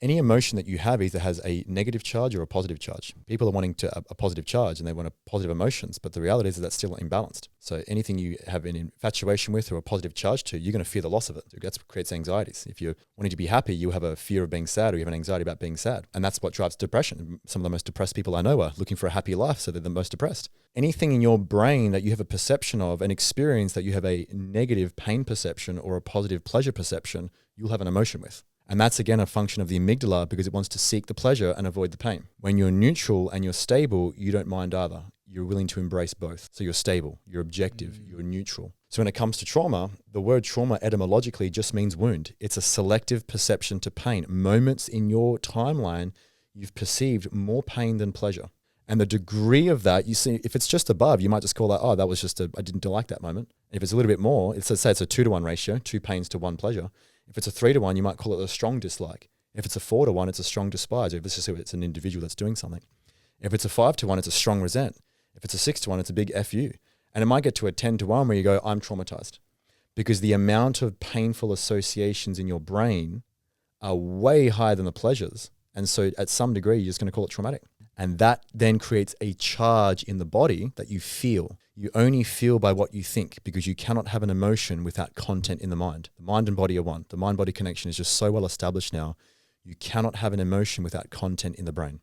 Any emotion that you have either has a negative charge or a positive charge. People are wanting a positive charge and they want a positive emotions, but the reality is that that's still imbalanced. So anything you have an infatuation with or a positive charge to, you're going to fear the loss of it. That's what creates anxieties. If you're wanting to be happy, you have a fear of being sad, or you have an anxiety about being sad. And that's what drives depression. Some of the most depressed people I know are looking for a happy life, so they're the most depressed. Anything in your brain that you have a perception of, an experience that you have a negative pain perception or a positive pleasure perception, you'll have an emotion with. And that's again a function of the amygdala, because it wants to seek the pleasure and avoid the pain. When you're neutral and you're stable, you don't mind either. You're willing to embrace both. So you're stable, you're objective, you're neutral. So when it comes to trauma, the word trauma etymologically just means wound. It's a selective perception to pain. Moments in your timeline, you've perceived more pain than pleasure. And the degree of that, you see, if it's just above, you might just call that, oh, that was just I didn't like that moment. If it's a little bit more, let's say it's a 2-to-1 ratio, 2 pains to 1 pleasure. If it's a 3-to-1, you might call it a strong dislike. If it's a 4-to-1, it's a strong despise. If it's an individual that's doing something. If it's a 5-to-1, it's a strong resent. If it's a 6-to-1, it's a big FU. And it might get to a 10-to-1 where you go, I'm traumatized. Because the amount of painful associations in your brain are way higher than the pleasures. And so at some degree, you're just going to call it traumatic. And that then creates a charge in the body that you feel. You only feel by what you think, because you cannot have an emotion without content in the mind. The mind and body are one. The mind-body connection is just so well established now. You cannot have an emotion without content in the brain.